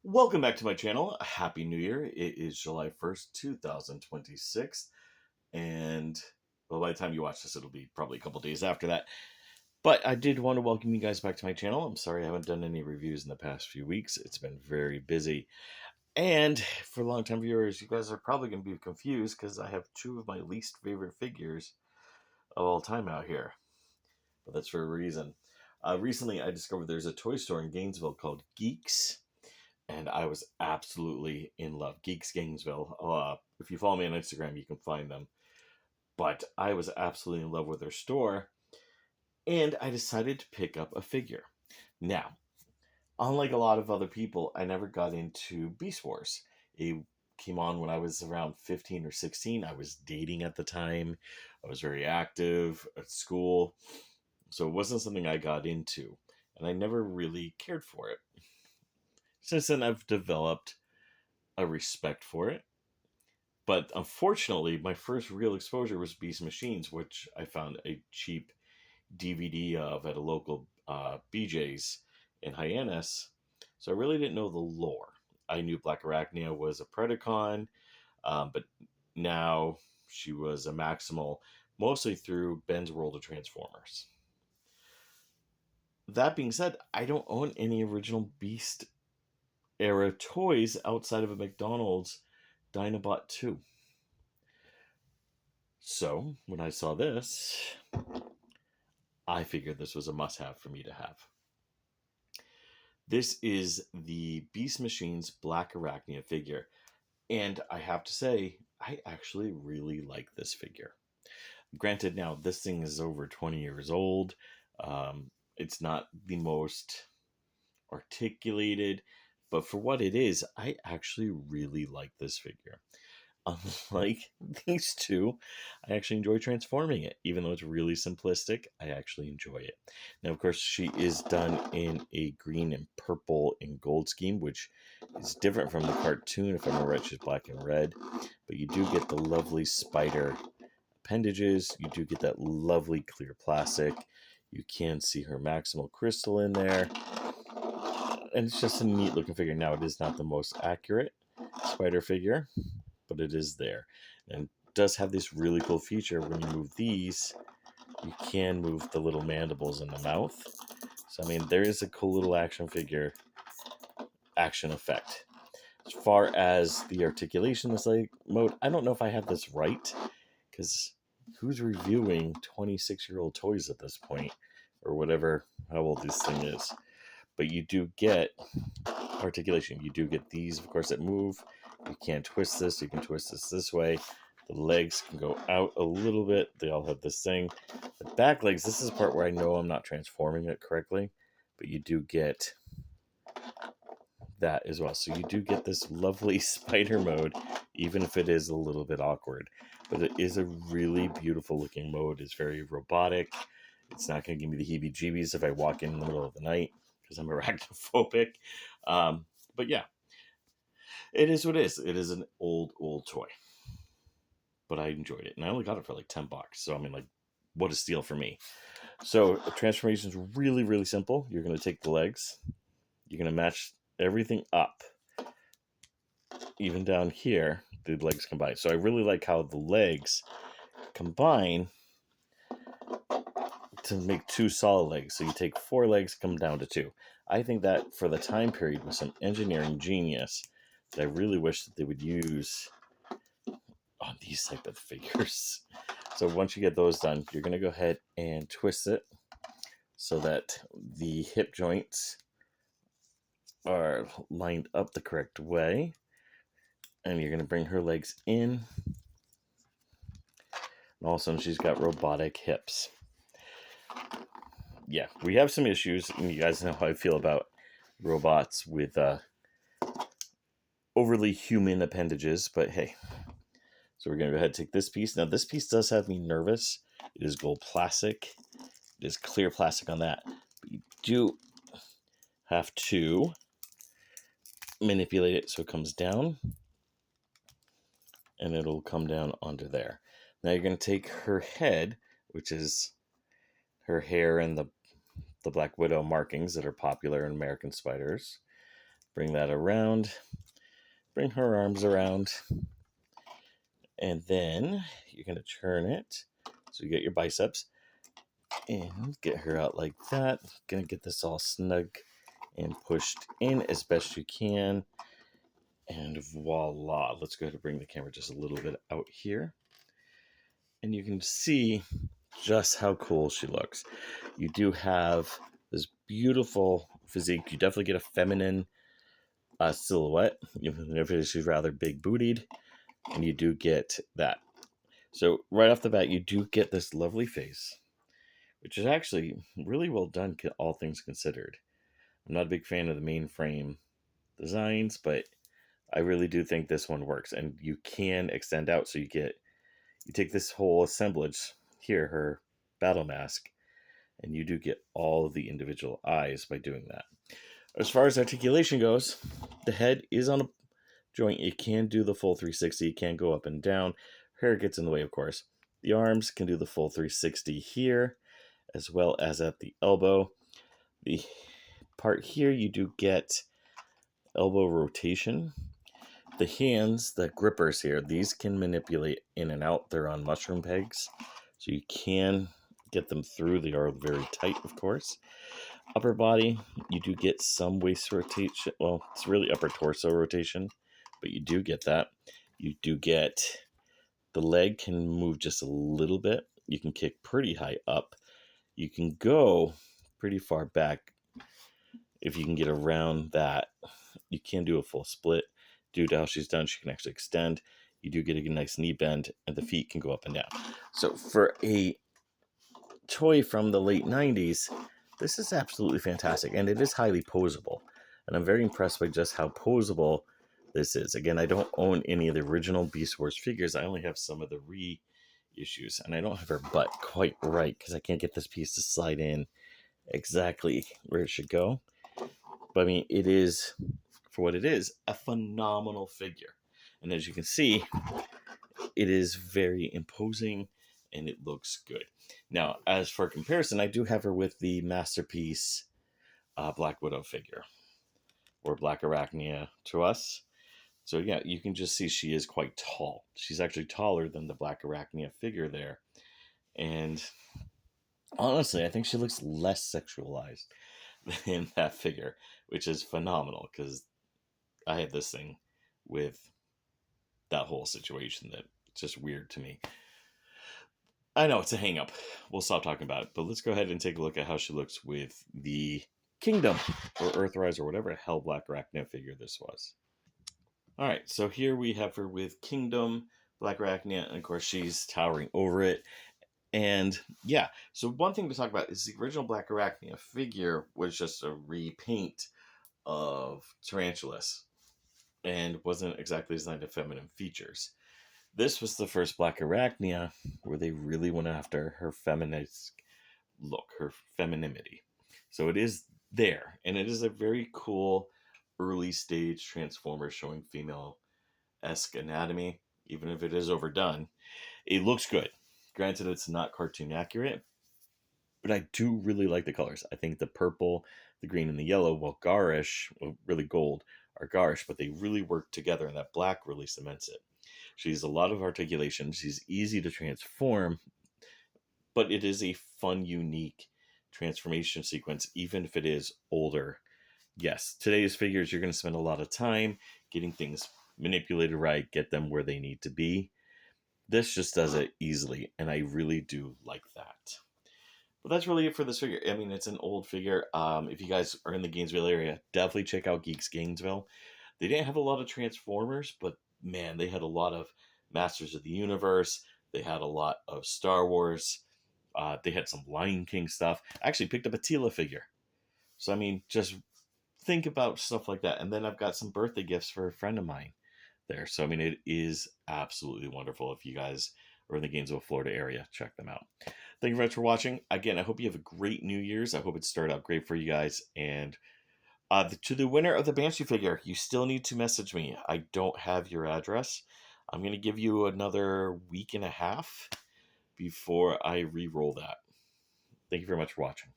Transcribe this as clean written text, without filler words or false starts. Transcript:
Welcome back to my channel. Happy New Year. It is July 1st, 2026. And well, by the time you watch this, it'll be probably a couple days after that. But I did want to welcome you guys back to my channel. I'm sorry I haven't done any reviews in the past few weeks. It's been very busy. And for longtime viewers, you guys are probably going to be confused because I have two of my least favorite figures of all time out here. But that's for a reason. Recently, I discovered there's a toy store in Gainesville called Geeks. And I was absolutely in love. Geeks Gainesville. If you follow me on Instagram, you can find them. But I was absolutely in love with their store. And I decided to pick up a figure. Now, unlike a lot of other people, I never got into Beast Wars. It came on when I was around 15 or 16. I was dating at the time. I was very active at school. So it wasn't something I got into. And I never really cared for it. Since then, I've developed a respect for it. But unfortunately, my first real exposure was Beastmachines, which I found a cheap DVD of at a local BJ's in Hyannis. So I really didn't know the lore. I knew Black Arachnia was a Predacon, but now she was a Maximal, mostly through Ben's World of Transformers. That being said, I don't own any original Beast era toys outside of a McDonald's Dinobot 2. So when I saw this, I figured this was a must-have for me to have. This is the Beastmachines Black Arachnia figure. And I have to say, I actually really like this figure. Granted, now this thing is over 20 years old. It's not the most articulated, but for what it is, I actually really like this figure. Unlike these two, I actually enjoy transforming it. Even though it's really simplistic, I actually enjoy it. Now, of course, she is done in a green and purple and gold scheme, which is different from the cartoon. If I remember right, she's black and red. But you do get the lovely spider appendages. You do get that lovely clear plastic. You can see her maximal crystal in there. And it's just a neat looking figure. Now, it is not the most accurate spider figure, but it is there. And does have this really cool feature. When you move these, you can move the little mandibles in the mouth. So, I mean, there is a cool little action figure action effect. As far as the articulation this like mode, I don't know if I have this right, because who's reviewing 26-year-old toys at this point, or whatever, how old this thing is. But you do get articulation. You do get these, of course, that move. You can't twist this. You can twist this way. The legs can go out a little bit. They all have this thing. The back legs, this is the part where I know I'm not transforming it correctly, but you do get that as well. So you do get this lovely spider mode, even if it is a little bit awkward. But it is a really beautiful looking mode. It's very robotic. It's not going to give me the heebie-jeebies if I walk in the middle of the night, because I'm arachnophobic. But yeah, it is what it is. It is an old toy. But I enjoyed it. And I only got it for like $10. So, I mean, like, what a steal for me. So, the transformation is really, really simple. You're going to take the legs. You're going to match everything up. Even down here, the legs combine. So, I really like how the legs combine to make two solid legs. So, you take 4 legs, come down to 2. I think that for the time period was some engineering genius that I really wish that they would use on these type of figures. So once you get those done, you're going to go ahead and twist it so that the hip joints are lined up the correct way. And you're going to bring her legs in. And also, she's got robotic hips. Yeah, we have some issues, and you guys know how I feel about robots with overly human appendages, but hey. So we're going to go ahead and take this piece. Now, this piece does have me nervous. It is gold plastic. It is clear plastic on that. But you do have to manipulate it so it comes down. And it'll come down onto there. Now you're going to take her head, which is her hair and the Black Widow markings that are popular in American Spiders. Bring that around. Bring her arms around. And then you're going to turn it. So you get your biceps. And get her out like that. Going to get this all snug and pushed in as best you can. And voila. Let's go ahead and bring the camera just a little bit out here. And you can see just how cool she looks. You do have this beautiful physique. You definitely get a feminine silhouette, even if she's rather big bootied, and you do get that. So right off the bat, you do get this lovely face, which is actually really well done, all things considered. I'm not a big fan of the mainframe designs, but I really do think this one works, and you can extend out. So you take this whole assemblage here, her battle mask, and you do get all of the individual eyes by doing that. As far as articulation goes, the head is on a joint. It can do the full 360. It can go up and down. Hair gets in the way, of course. The arms can do the full 360 here, as well as at the elbow. The part here, you do get elbow rotation. The hands, the grippers here, these can manipulate in and out. They're on mushroom pegs, so you can get them through. They are very tight, of course. Upper body, you do get some waist rotation. Well, it's really upper torso rotation, but you do get that. You do get the leg can move just a little bit. You can kick pretty high up. You can go pretty far back if you can get around that. You can do a full split. Due to how she's done, she can actually extend. You do get a nice knee bend, and the feet can go up and down. So for a toy from the late 90s, this is absolutely fantastic, and it is highly posable. And I'm very impressed by just how posable this is. Again, I don't own any of the original Beast Wars figures. I only have some of the reissues, and I don't have her butt quite right because I can't get this piece to slide in exactly where it should go. But I mean, it is, for what it is, a phenomenal figure. And as you can see, it is very imposing and it looks good. Now, as for comparison, I do have her with the Masterpiece Black Widow figure, or Black Arachnia to us. So yeah, you can just see she is quite tall. She's actually taller than the Black Arachnia figure there. And honestly, I think she looks less sexualized than that figure, which is phenomenal because I had this thing with that whole situation that's just weird to me. I know it's a hang up. We'll stop talking about it, but let's go ahead and take a look at how she looks with the Kingdom or Earthrise or whatever the hell Black Arachnia figure this was. All right, so here we have her with Kingdom, Black Arachnia, and of course she's towering over it. And yeah, so one thing to talk about is the original Black Arachnia figure was just a repaint of Tarantulas and wasn't exactly designed to feminine features. This was the first Black Arachnia where they really went after her feminist look, her femininity. So it is there, and it is a very cool early stage Transformer showing female-esque anatomy, even if it is overdone. It looks good. Granted, it's not cartoon accurate, but I do really like the colors. I think the purple, the green, and the yellow, while garish, well, really gold, are garish, but they really work together, and that black really cements it. She has a lot of articulation. She's easy to transform, but it is a fun, unique transformation sequence, even if it is older. Yes, today's figures, you're going to spend a lot of time getting things manipulated right, get them where they need to be. This just does it easily, and I really do like that. But that's really it for this figure. I mean, it's an old figure. If you guys are in the Gainesville area, definitely check out Geeks Gainesville. They didn't have a lot of Transformers, but man, they had a lot of Masters of the Universe. They had a lot of Star Wars. They had some Lion King stuff. I actually picked up a Tila figure. So, I mean, just think about stuff like that. And then I've got some birthday gifts for a friend of mine there. So, I mean, it is absolutely wonderful. If you guys are in the Gainesville, Florida area, check them out. Thank you very much for watching. Again, I hope you have a great New Year's. I hope it started out great for you guys. And to the winner of the Banshee figure, you still need to message me. I don't have your address. I'm going to give you another week and a half before I re-roll that. Thank you very much for watching.